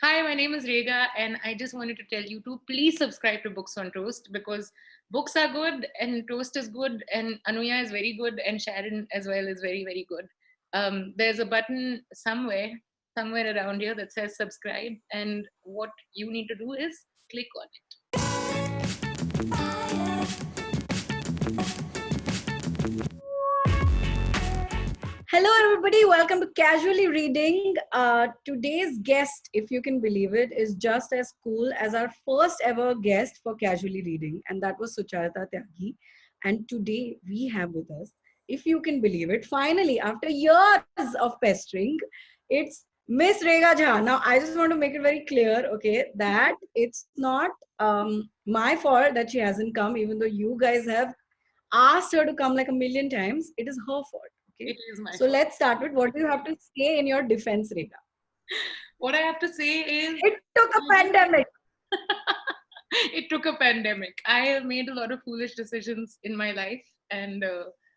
Hi, my name is Rega, and I just wanted to tell you to please subscribe to Books on Toast because books are good, and Toast is good, and Anuya is very good, and Sharon as well is very, very good. There's a button somewhere around here that says subscribe, and what you need to do is click on it. Hello, everybody. Welcome to Casually Reading. Today's guest, if you can believe it, is just as cool as our first ever guest for Casually Reading, and that was Sucharita Tyagi. And today we have with us, if you can believe it, finally, after years of pestering, it's Miss Rega Jha. Now, I just want to make it very clear, okay, that it's not my fault that she hasn't come, even though you guys have asked her to come like a million times. It is her fault. Okay. It is my So fault. let's start with what you have to say in your defense, Rega. What I have to say is, It took a pandemic. it took a pandemic. I have made a lot of foolish decisions in my life, and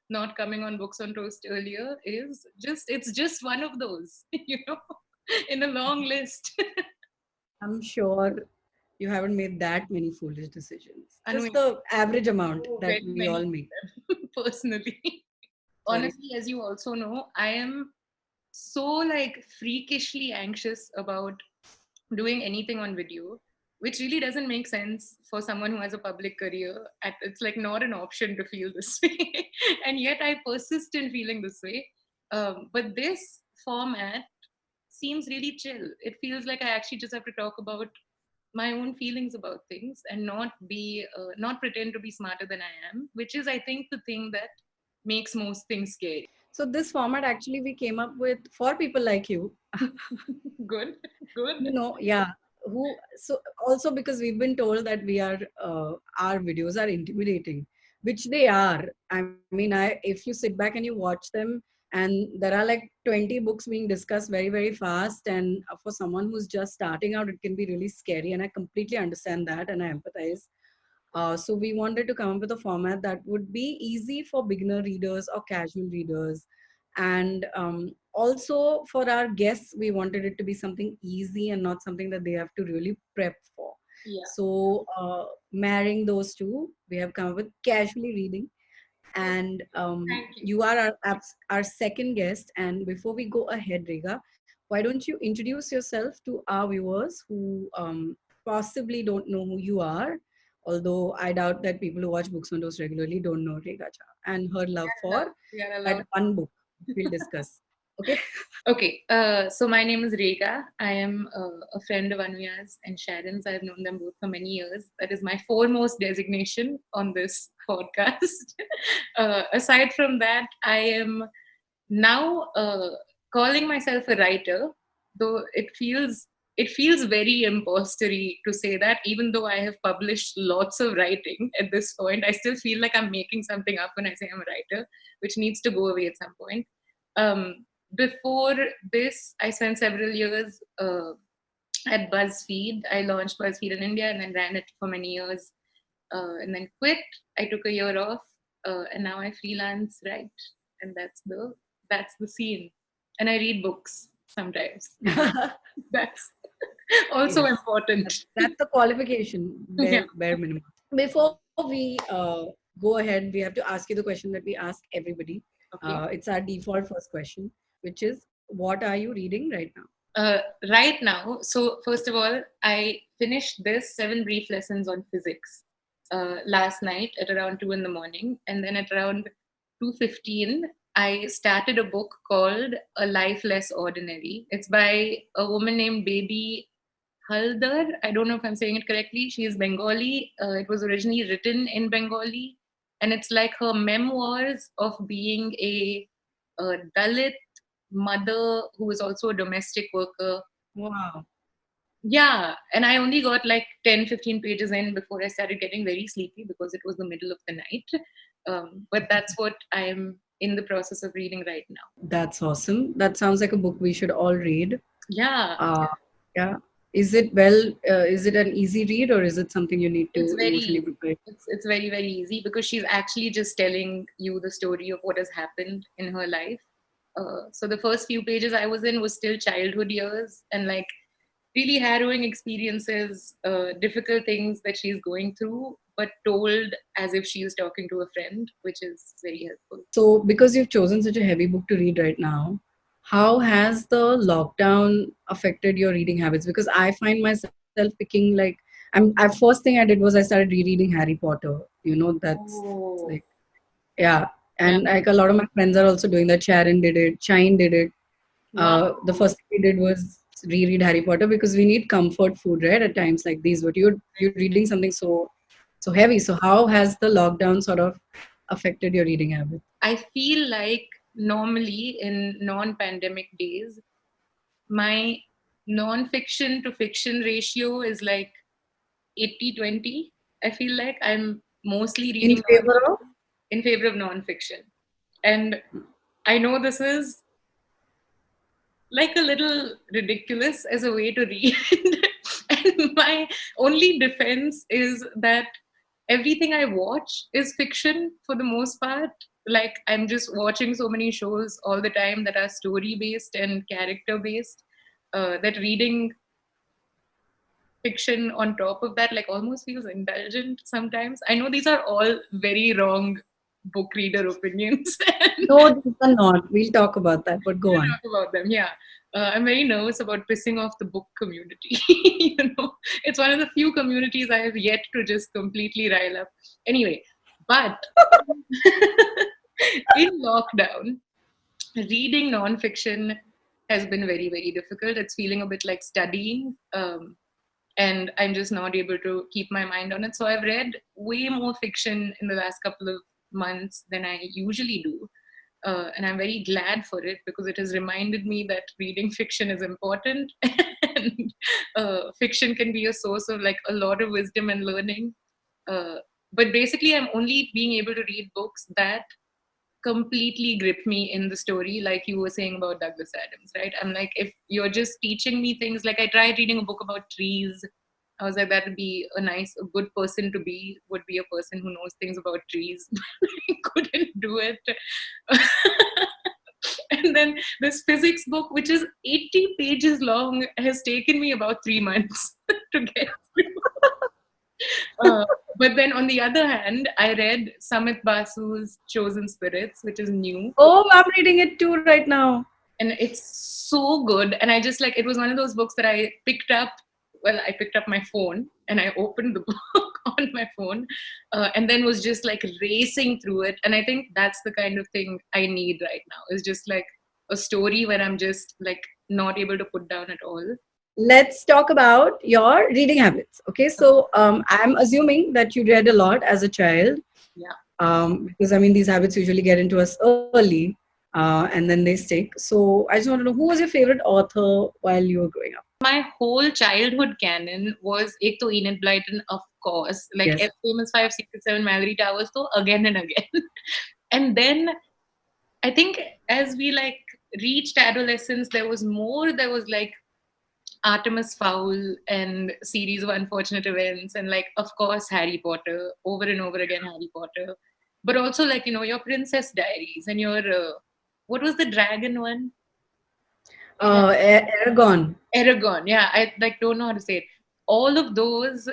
not coming on Books on Toast earlier it's just one of those, in a long list. I'm sure you haven't made that many foolish decisions. Anu, Just the average amount that very we all many make. personally. Sorry. Honestly, as you also know, I am so like freakishly anxious about doing anything on video, which really doesn't make sense for someone who has a public career. It's like not an option to feel this way, and yet I persist in feeling this way. But this format seems really chill. It feels like I actually just have to talk about my own feelings about things and not pretend to be smarter than I am, which is, I think, the thing that makes most things scary. So this format actually we came up with for people like you. Good, good. Yeah. Who so also because we've been told that we are our videos are intimidating, which they are. I mean, if you sit back and you watch them, and there are like 20 books being discussed very very fast, and for someone who's just starting out, it can be really scary, and I completely understand that and I empathize. So we wanted to come up with a format that would be easy for beginner readers or casual readers. And also for our guests, we wanted it to be something easy and not something that they have to really prep for. Yeah. So marrying those two, we have come up with casually reading. And Thank you. you are our second guest. And before we go ahead, Rega, why don't you introduce yourself to our viewers who possibly don't know who you are? Although I doubt that people who watch Books on Toast regularly don't know Rega Jha and her love for We are that allowed. one book we'll discuss. Okay. Okay, so my name is Rega. I am a friend of Anuya's and Sharon's. I've known them both for many years. That is my foremost designation on this podcast. Aside from that, I am now calling myself a writer, though it feels very impostery to say that. Even though I have published lots of writing at this point, I still feel like I'm making something up when I say I'm a writer, which needs to go away at some point. Before this, I spent several years at BuzzFeed. I launched BuzzFeed in India and then ran it for many years, and then quit. I took a year off, and now I freelance write, and that's the scene. And I read books sometimes. That's also Yes, important. that's the qualification, Yeah. bare minimum. Before we go ahead, we have to ask you the question that we ask everybody. Okay. It's our default first question, which is, what are you reading right now? Uh, right now, so first of all, I finished this 7 brief lessons on physics last night at around 2 in the morning, and then at around 2:15, I started a book called A Life Less Ordinary. It's by a woman named Baby Halder. I don't know if I'm saying it correctly. She is Bengali. It was originally written in Bengali, and it's like her memoirs of being a Dalit mother who was also a domestic worker. Wow. Yeah, and I only got like 10, 15 pages in before I started getting very sleepy because it was the middle of the night. But that's what I'm in the process of reading right now. That's awesome. That sounds like a book we should all read. Yeah, Uh, yeah. Is it an easy read, or is it something you need it's to very emotionally easy. prepare? It's very, very easy because she's actually just telling you the story of what has happened in her life. So the first few pages I was in was still childhood years, and like really harrowing experiences, difficult things that she's going through, but told as if she is talking to a friend, which is very helpful. So, because you've chosen such a heavy book to read right now, how has the lockdown affected your reading habits? Because I find myself picking like first thing I did was I started rereading Harry Potter. That's Oh, like yeah, yeah. and like a lot of my friends are also doing that. Sharon did it. Shine did it. Wow. The first thing we did was reread Harry Potter because we need comfort food, right? At times like these, but you're reading something so heavy. So how has the lockdown sort of affected your reading habit? I feel like normally in non pandemic days, my non fiction to fiction ratio is like 80-20. I feel like I'm mostly In reading favor of in favor of non fiction. And I know this is like a little ridiculous as a way to read. And my only defense is that everything I watch is fiction for the most part. Like, I'm just watching so many shows all the time that are story based and character based, that reading fiction on top of that like almost feels indulgent sometimes. I know these are all very wrong book reader opinions. And no, these are not. We'll talk about that, but go we'll on. talk about them. Yeah. I'm very nervous about pissing off the book community. It's one of the few communities I have yet to just completely rile up. Anyway, but in lockdown, reading nonfiction has been very, very difficult. It's feeling a bit like studying. And I'm just not able to keep my mind on it. So I've read way more fiction in the last couple of months than I usually do. And I'm very glad for it because it has reminded me that reading fiction is important. And fiction can be a source of like a lot of wisdom and learning. Uh, but basically, I'm only being able to read books that completely grip me in the story, like you were saying about Douglas Adams, right? I'm like, if you're just teaching me things, like I tried reading a book about trees. I was like, that would be a good person to be, would be a person who knows things about trees. I couldn't do it. And then this physics book, which is 80 pages long, has taken me about 3 months to get through. But then on the other hand, I read Samit Basu's Chosen Spirits, which is new. Oh, I'm reading it too right now. And it's so good. And I just like, it was one of those books that I picked up. Well, I picked up my phone and I opened the book on my phone, and then was just like racing through it. And I think that's the kind of thing I need right now, is just like a story where I'm just like not able to put down at all. Let's talk about your reading habits. Okay, so I'm assuming that you read a lot as a child, Yeah. because I mean these habits usually get into us early, and then they stick. So I just want to know, who was your favorite author while you were growing up? My whole childhood canon was Ek to Enid Blyton, of course, like Yes. Famous 5, 6, 7, Mallory Towers, so again and again. And then I think as we like reached adolescence, there was more. There was like Artemis Fowl and Series of Unfortunate Events, and like of course Harry Potter, over and over again Harry Potter, but also like your Princess Diaries and your what was the dragon one? Aragon. Aragon. Yeah, I like don't know how to say it. All of those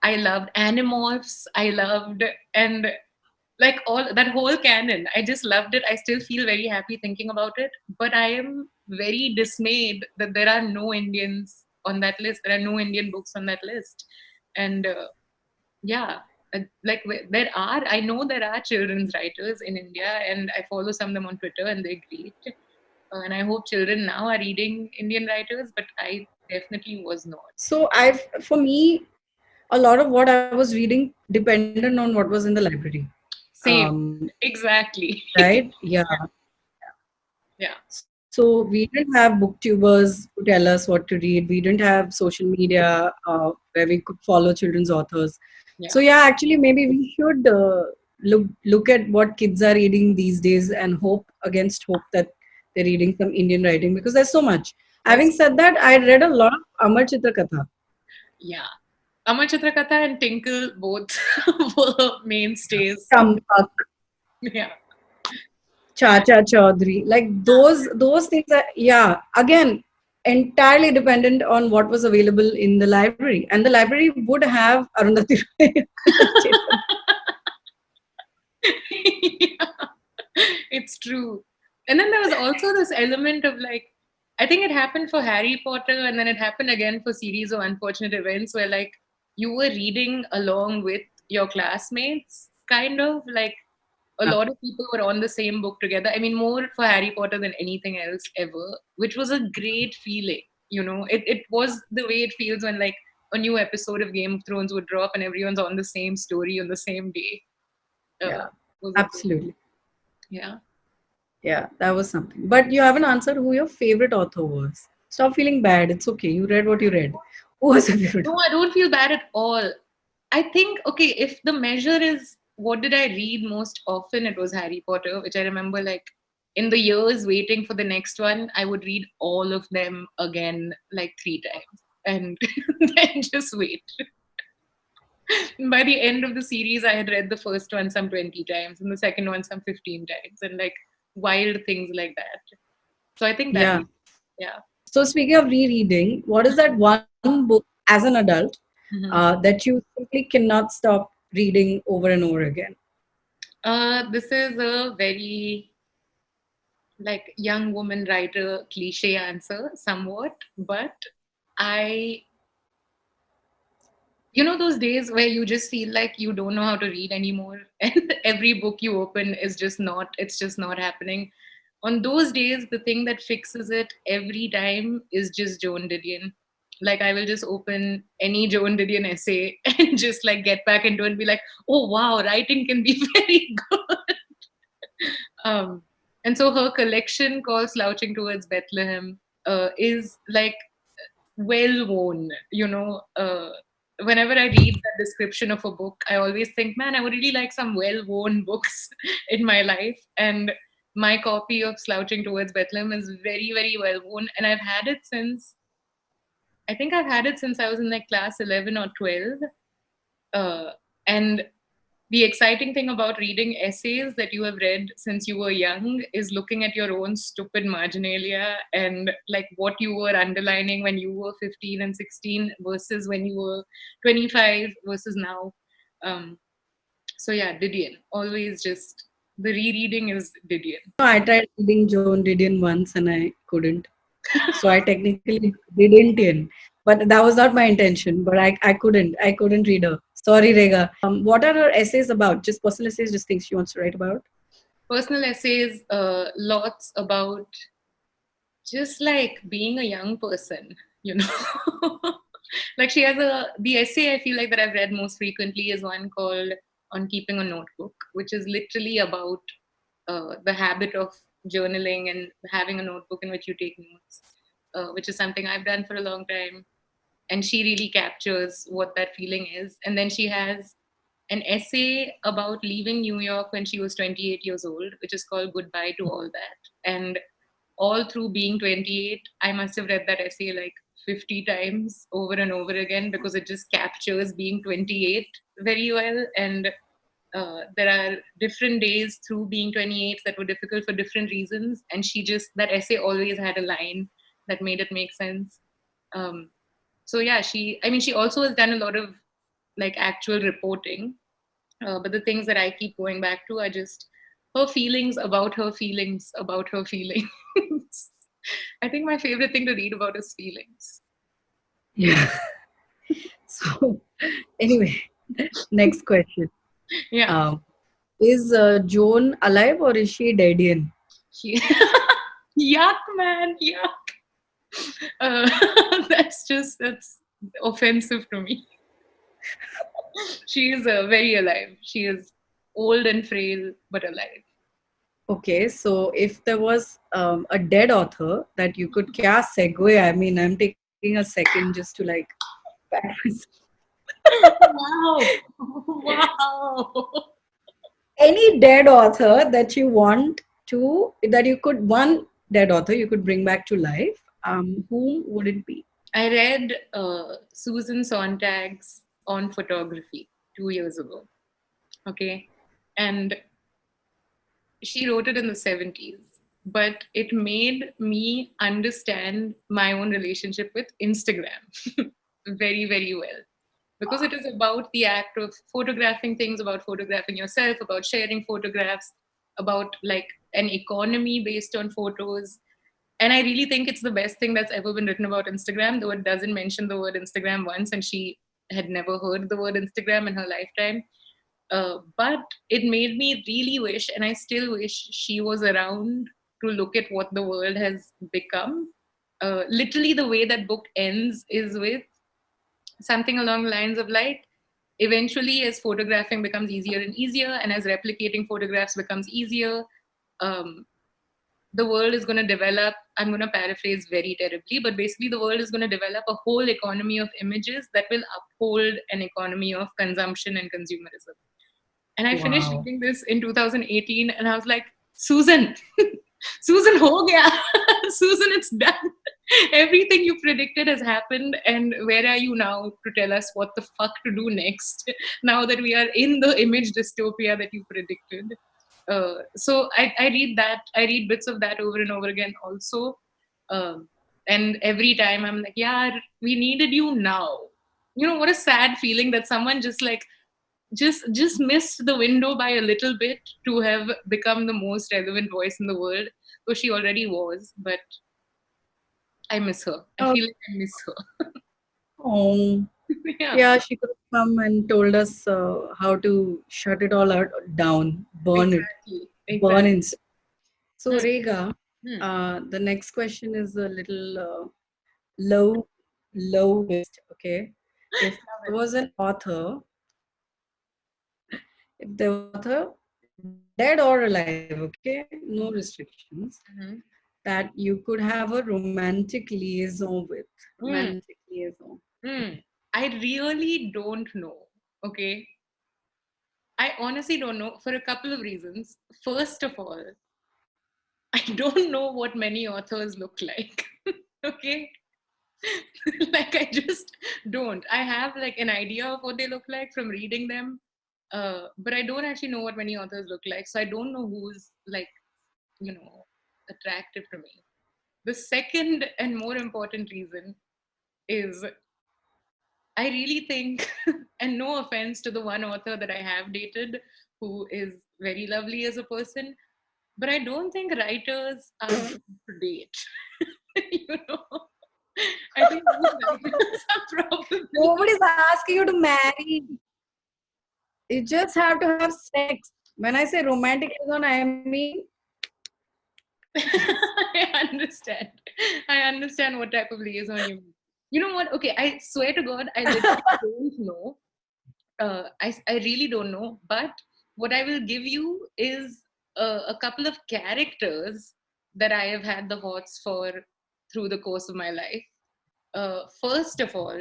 I loved. Animorphs I loved, and like all that whole canon, I just loved it. I still feel very happy thinking about it, but I am very dismayed that there are no Indians on that list. There are no Indian books on that list. And yeah, like there are, I know there are children's writers in India, and I follow some of them on Twitter, and they're great. And I hope children now are reading Indian writers, but I definitely was not. So for me, a lot of what I was reading depended on what was in the library. Same, Um, exactly. right? Yeah. Yeah, So we didn't have booktubers to tell us what to read. We didn't have social media where we could follow children's authors. yeah. So yeah, actually, maybe we should look at what kids are reading these days and hope against hope that they're reading some Indian writing, because there's so much. There's, Having said that, I read a lot of Amar Chitra Katha. yeah. Amar Chitrakatha and Tinkle both were mainstays. Champak, Yeah. Chacha Chaudhary, like those things are, yeah, again, entirely dependent on what was available in the library, and the library would have Arundhati Roy. Yeah, it's true. And then there was also this element of like, I think it happened for Harry Potter, and then it happened again for Series of Unfortunate Events, where like you were reading along with your classmates, kind of like a lot of people were on the same book together. I mean, more for Harry Potter than anything else ever, which was a great feeling. You know, it was the way it feels when like a new episode of Game of Thrones would drop and everyone's on the same story on the same day. Yeah, Was a thing. absolutely. Yeah. Yeah, that was something. But you haven't answered who your favorite author was. Stop feeling bad. It's okay. You read what you read. Who was your favorite No, author? I don't feel bad at all. I think, okay, if the measure is what did I read most often, it was Harry Potter, which I remember like in the years waiting for the next one, I would read all of them again like 3 times and then just wait. By the end of the series, I had read the first one some 20 times and the second one some 15 times and like wild things like that. So I think that, Yeah. yeah. So speaking of rereading, what is that one book as an adult Mhm. that you simply cannot stop reading over and over again? This is a very like young woman writer cliche answer somewhat, but I, you know, those days where you just feel like you don't know how to read anymore and every book you open is just not, it's just not happening. On those days, the thing that fixes it every time is just Joan Didion. Like I will just open any Joan Didion essay and just like get back into it and be like, oh wow, writing can be very good. Um, and so her collection called Slouching Towards Bethlehem is like well worn, you know. Whenever I read the description of a book, I always think, man, I would really like some well worn books in my life. And my copy of Slouching Towards Bethlehem is very, very well worn. And I've had it since, I think I've had it since I was in like class 11 or 12. Uh, and the exciting thing about reading essays that you have read since you were young is looking at your own stupid marginalia and like what you were underlining when you were 15 and 16 versus when you were 25 versus now. Um, so yeah, Didion. Always just the rereading is Didion. No, I tried reading Joan Didion once and I couldn't. So I technically didn't in. But that was not my intention. But I couldn't. I couldn't read her. Sorry, Rega. What are her essays about? Just personal essays, just things she wants to write about? Personal essays, lots about just like being a young person, you know. Like she has the essay I feel like that I've read most frequently is one called On Keeping a Notebook, which is literally about the habit of journaling and having a notebook in which you take notes, which is something I've done for a long time. And she really captures what that feeling is. And then she has an essay about leaving New York when she was 28 years old, which is called Goodbye to All That. And all through being 28, I must have read that essay like 50 times over and over again because it just captures being 28 very well. And there are different days through being 28 that were difficult for different reasons. And she just, that essay always had a line that made it make sense. Um, so yeah, I mean, she also has done a lot of like actual reporting, but the things that I keep going back to are just her feelings about her feelings about her feelings. I think my favorite thing to read about is feelings. Yeah. So anyway, next question. Yeah, Um, is Joan alive or is she deadian? she, yuck, man, yuck. That's offensive to me. She is very alive. She is old and frail, but alive. Okay, so if there was a dead author that you could kya segue, I mean, I'm taking a second just to like Wow. Wow. any dead author that you want to that you could one dead author you could bring back to life. Whom would it be? I read Susan Sontag's On Photography 2 years ago. Okay. And she wrote it in the 70s. but it made me understand my own relationship with Instagram very, very well. Because it is about the act of photographing things, about photographing yourself, about sharing photographs, about like an economy based on photos. And I really think it's the best thing that's ever been written about Instagram, though it doesn't mention the word Instagram once, and she had never heard the word Instagram in her lifetime. But it made me really wish, and I still wish she was around to look at what the world has become. Literally, the way that book ends is with something along the lines of like, eventually, as photographing becomes easier and easier, and as replicating photographs becomes easier, um, the world is going to develop. I'm going to paraphrase very terribly, but basically, the world is going to develop a whole economy of images that will uphold an economy of consumption and consumerism. And I finished Wow. reading this in 2018, and I was like, Susan, Susan, ho gaya. Susan, it's done. Everything you predicted has happened, and where are you now to tell us what the fuck to do next? Now that we are in the image dystopia that you predicted. So I read that. I read bits of that over and over again, also. Um, and every time I'm like, yeah, we needed you now. You know what a sad feeling that someone just missed the window by a little bit to have become the most relevant voice in the world. So she already was, but I miss her. I Oh, feel like I miss her. oh. Yeah, Yeah, she could have come and told us how to shut it all out down, exactly, burn exactly. it. So, Hmm. Rega, Hmm. the next question is a little low, low risk. Okay, if Love there it. was an author, if there was an author, dead or alive, okay, no restrictions, Mhm. that you could have a romantic liaison with. Hmm. Romantic liaison. Hmm. I really don't know. Okay, I honestly don't know for a couple of reasons. First of all, I don't know what many authors look like. Okay, like I just don't. I have like an idea of what they look like from reading them, but I don't actually know what many authors look like. So I don't know who's like, attractive to me. The second and more important reason is I really think, and no offense to the one author that I have dated, who is very lovely as a person, but I don't think writers are good to date. you know, I think most writers are probably. Nobody's asking you to marry. You just have to have sex. When I say romantic liaison, I mean I understand. I understand what type of liaison you mean. You know what? Okay, I swear to God, I literally don't know. I really don't know. But what I will give you is a couple of characters that I have had the hots for through the course of my life. First of all,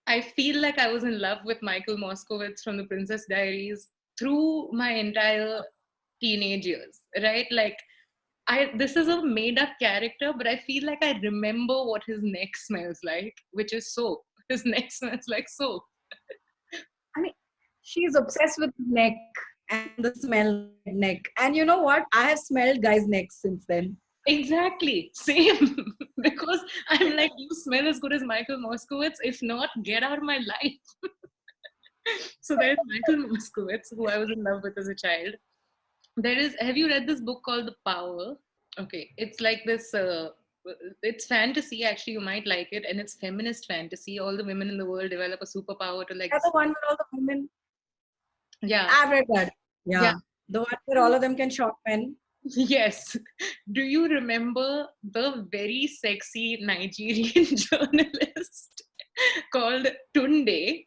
I feel like I was in love with Michael Moskowitz from the Princess Diaries through my entire teenage years, right? Like, this is a made up character, but I feel like I remember what his neck smells like, which is soap. His neck smells like soap. I mean, she's obsessed with neck and the smell of neck. And you know what? I have smelled guys' necks since then. Exactly, same. Because I'm like, you smell as good as Michael Moskowitz. If not, get out of my life. So there's Michael Moskowitz, who I was in love with as a child. Have you read this book called The Power? Okay, it's like this. It's fantasy. Actually, you might like it, and it's feminist fantasy. All the women in the world develop a superpower to like. Yeah, the one where all the women. Yeah, I've read that. yeah. Yeah. The one where all of them can shock men. Yes. Do you remember the very sexy Nigerian journalist called Tunde,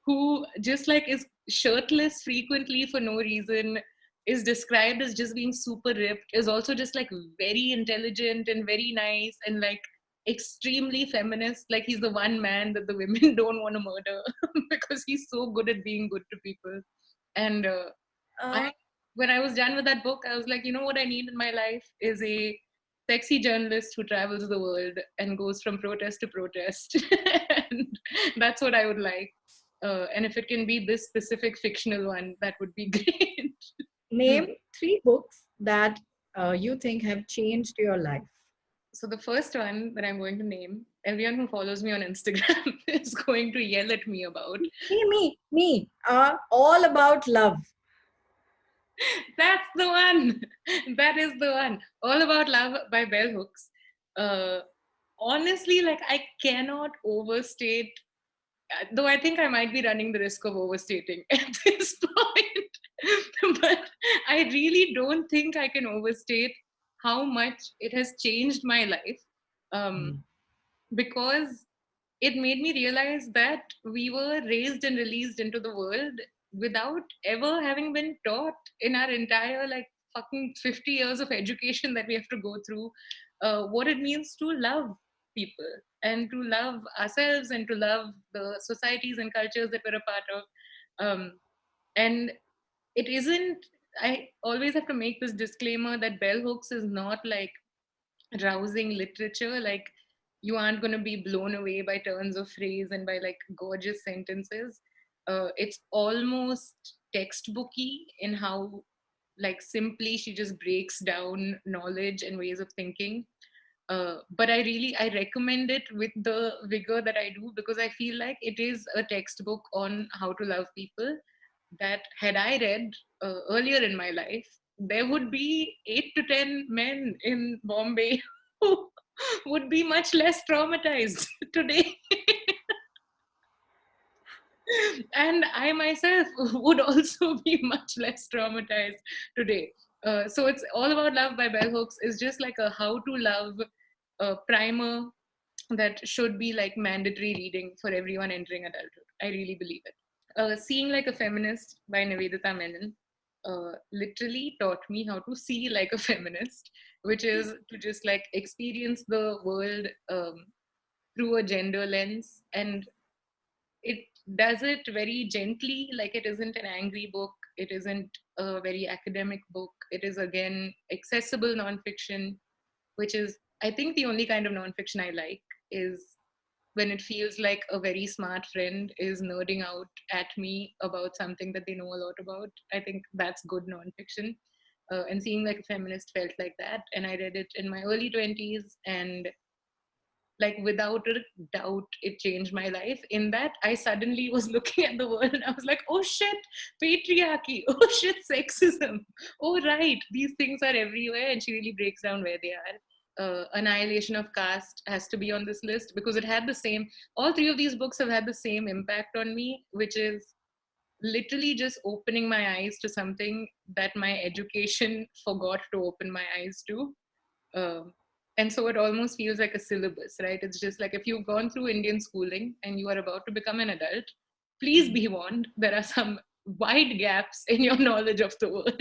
who just like is shirtless frequently for no reason, is described as just being super ripped, is also just like very intelligent and very nice and like extremely feminist. Like he's the one man that the women don't want to murder because he's so good at being good to people. And I, Uh, when I was done with that book, I was like, you know what I need in my life is a sexy journalist who travels the world and goes from protest to protest. And that's what I would like. And if it can be this specific fictional one, that would be great. Hmm. Name three books that you think have changed your life? So the first one that I'm going to name, everyone who follows me on Instagram is going to yell at me about. Me. All about love. That's the one. That is the one. All About Love by Bell Hooks. Uh, Honestly, like I cannot overstate, though I think I might be running the risk of overstating at this point. But I really don't think I can overstate how much it has changed my life. Um, Mm. because it made me realize that we were raised and released into the world without ever having been taught in our entire like fucking 50 years of education that we have to go through what it means to love people and to love ourselves and to love the societies and cultures that we're a part of. And it isn't, I always have to make this disclaimer that bell hooks is not like rousing literature. Like you aren't going to be blown away by turns of phrase and by like gorgeous sentences. It's almost textbooky in how like simply she just breaks down knowledge and ways of thinking. But I recommend it with the vigor that I do because I feel like it is a textbook on how to love people that had I read earlier in my life, there would be 8 to 10 men in Bombay who would be much less traumatized today. And I myself would also be much less traumatized today. So it's All About Love by Bell Hooks is just like a how to love primer that should be like mandatory reading for everyone entering adulthood. I really believe it. Seeing Like a Feminist by Nivedita Menon literally taught me how to see like a feminist, which is to just like experience the world through a gender lens. And it does it very gently, like it isn't an angry book, it isn't a very academic book. It is again accessible nonfiction, which is, I think, the only kind of nonfiction I like is when it feels like a very smart friend is nerding out at me about something that they know a lot about. I think that's good nonfiction. And Seeing Like a Feminist felt like that. And I read it in my early 20s, and like without a doubt, it changed my life. In that, I suddenly was looking at the world and I was like, oh shit, patriarchy, oh shit, sexism. Oh, right, these things are everywhere. And she really breaks down where they are. Annihilation of Caste has to be on this list because it had the same, all three of these books have had the same impact on me, which is literally just opening my eyes to something that my education forgot to open my eyes to. Um, and so it almost feels like a syllabus, right? It's just like if you've gone through Indian schooling and you are about to become an adult, please be warned, there are some wide gaps in your knowledge of the world.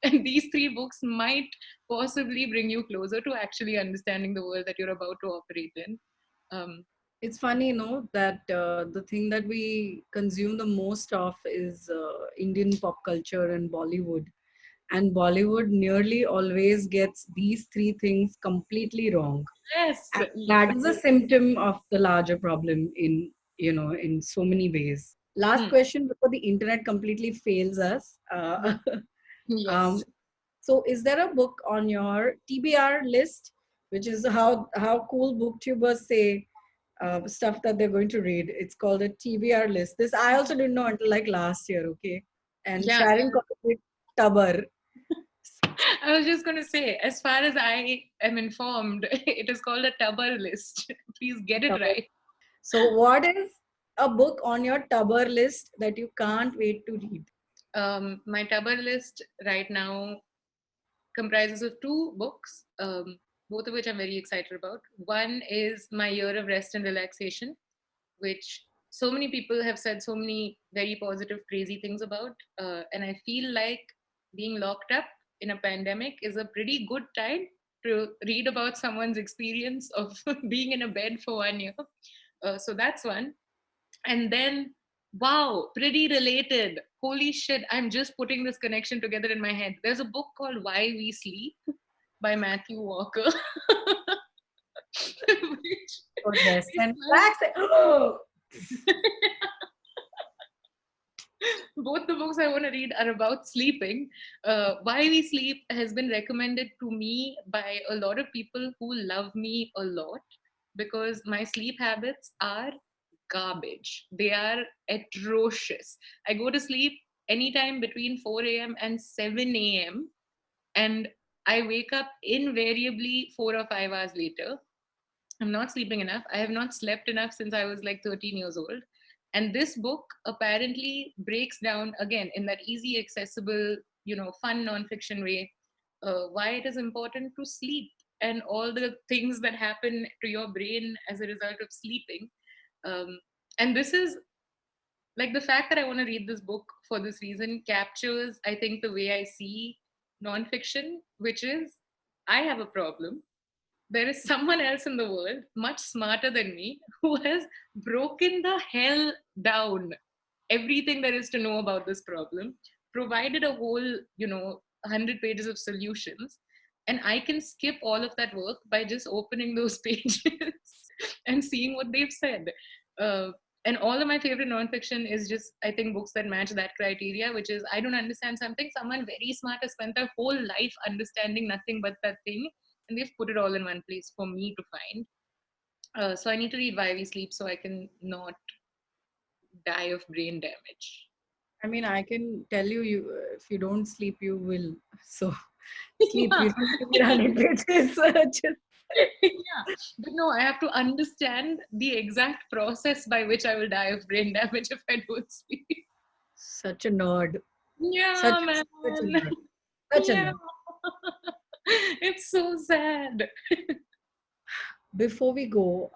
And these three books might possibly bring you closer to actually understanding the world that you're about to operate in. Um, It's funny, that the thing that we consume the most of is Indian pop culture and Bollywood. And Bollywood nearly always gets these three things completely wrong. yes, And that is a yes. symptom of the larger problem in so many ways. Last Hmm, question before the internet completely fails us. yes. Um, so, is there a book on your TBR list, which is how cool booktubers say stuff that they're going to read? It's called a TBR list. This I also didn't know until like last year. Okay, and Yeah, Sharon called it Tabar. I was just going to say, as far as I am informed, it is called a Tabar list. Please get it Tabar. right. So, what is a book on your Tabar list that you can't wait to read? My Tabar list right now comprises of two books, both of which I'm very excited about. One is My Year of Rest and Relaxation, which so many people have said so many very positive, crazy things about. And I feel like being locked up in a pandemic is a pretty good time to read about someone's experience of being in a bed for 1 year. So that's one. And then, wow, pretty related. Holy shit, I'm just putting this connection together in my head. There's a book called Why We Sleep by Matthew Walker. which For rest is and relax. Oh, both the books I want to read are about sleeping. Why We Sleep has been recommended to me by a lot of people who love me a lot because my sleep habits are garbage. They are atrocious. I go to sleep anytime between 4 a.m. and 7 a.m. and I wake up invariably 4 or 5 hours later. I'm not sleeping enough. I have not slept enough since I was like 13 years old. And this book apparently breaks down again in that easy, accessible, fun nonfiction way, why it is important to sleep and all the things that happen to your brain as a result of sleeping. Um, and this is like the fact that I want to read this book for this reason captures, I think, the way I see nonfiction, which is I have a problem. There is someone else in the world much smarter than me who has broken the hell down everything there is to know about this problem, provided a whole 100 pages of solutions, and I can skip all of that work by just opening those pages and seeing what they've said. uh, and all of my favorite nonfiction is just, I think, books that match that criteria, which is I don't understand something, someone very smart has spent their whole life understanding nothing but that thing, and they've put it all in one place for me to find. So I need to read Why We Sleep so I can not die of brain damage. I mean, I can tell you, if you don't sleep, you will. So sleep. You don't have to be 100 pages. Just Yeah, but no, I have to understand the exact process by which I will die of brain damage if I don't sleep. such a nerd. Yeah, Such a man. nerd. Such a Yeah. nerd. It's so sad. Before we go,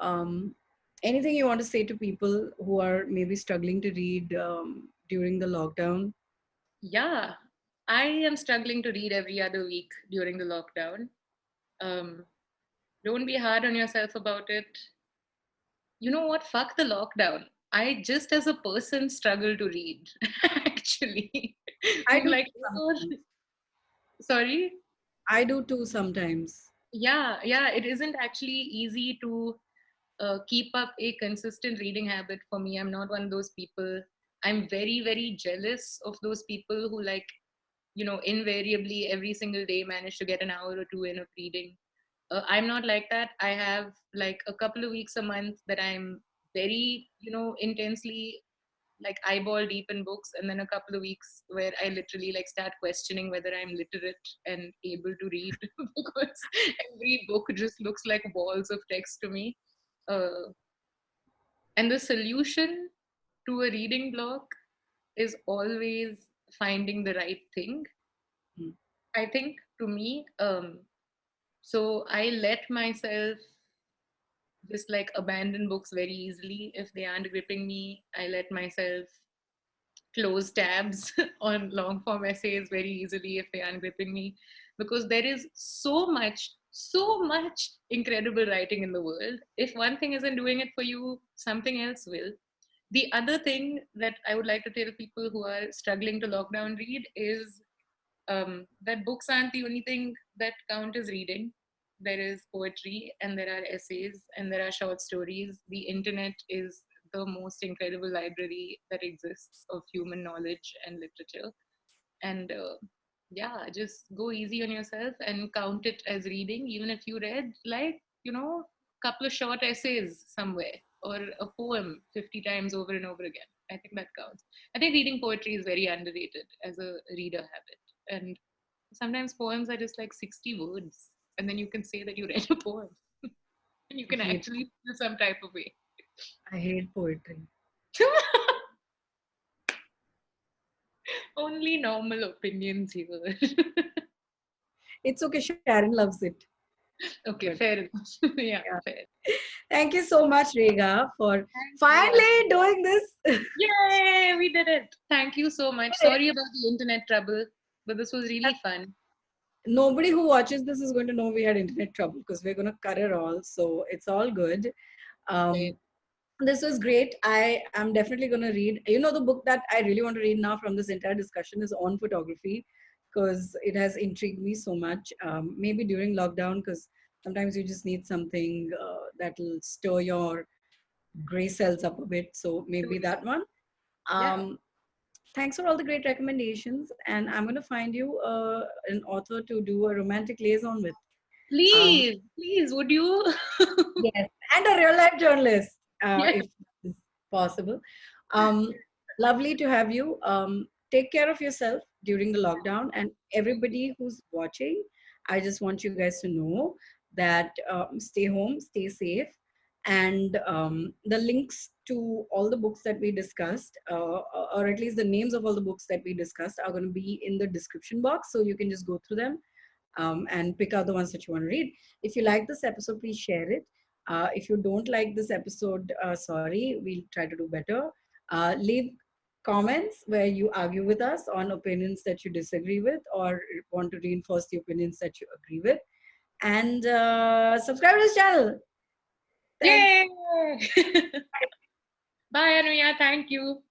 anything you want to say to people who are maybe struggling to read during the lockdown? Yeah, I am struggling to read every other week during the lockdown. Um, don't be hard on yourself about it. You know what? Fuck the lockdown. I just as a person struggle to read, actually. I I'm do like, too oh, sometimes. sorry. I do too sometimes. Yeah, it isn't actually easy to keep up a consistent reading habit for me. I'm not one of those people. I'm very, very jealous of those people who, like, invariably every single day manage to get an hour or two in of reading. I'm not like that. I have like a couple of weeks a month that I'm very, intensely like eyeball deep in books, and then a couple of weeks where I literally like start questioning whether I'm literate and able to read because every book just looks like walls of text to me. Uh, and the solution to a reading block is always finding the right thing. Hmm. I think to me, so I let myself just like abandon books very easily if they aren't gripping me. I let myself close tabs on long form essays very easily if they aren't gripping me, because there is so much incredible writing in the world. If one thing isn't doing it for you, something else will. The other thing that I would like to tell people who are struggling to lockdown read is that books aren't the only thing that count as reading. There is poetry and there are essays and there are short stories. The internet is the most incredible library that exists of human knowledge and literature. And yeah, just go easy on yourself and count it as reading, even if you read like, couple of short essays somewhere or a poem 50 times over and over again. I think that counts. I think reading poetry is very underrated as a reader habit. And sometimes poems are just like 60 words, and then you can say that you read a poem and you I can hate actually feel some type of way. I hate poetry. Only normal opinions here. It's okay. Sharon loves it. Okay, But fair enough. Yeah, yeah. fair. Thank you so much, Rega, for Thank you. finally doing this. Yay, we did it. Thank you so much. Sorry about the internet trouble, but this was really fun. Nobody who watches this is going to know we had internet trouble because we're going to cut it all. So it's all good. Right. Um, this was great. I am definitely going to read. You know, the book that I really want to read now from this entire discussion is on photography because it has intrigued me so much. Maybe during lockdown, because sometimes you just need something that will stir your gray cells up a bit. So maybe Totally. that one. Yeah. Um, Thanks for all the great recommendations. And I'm going to find you an author to do a romantic liaison with. Um, Please, please, would you? yes, and a real life journalist, Yes. if it's possible. Um, Lovely to have you. Take care of yourself during the lockdown, and everybody who's watching. I just want you guys to know that stay home, stay safe, and the links to all the books that we discussed, or at least the names of all the books that we discussed, are going to be in the description box, so you can just go through them and pick out the ones that you want to read. If you like this episode, please share it. If you don't like this episode, sorry, we'll try to do better. Leave comments where you argue with us on opinions that you disagree with or want to reinforce the opinions that you agree with. And subscribe to this channel. Thanks. Yay! Bye, Anuya. Thank you.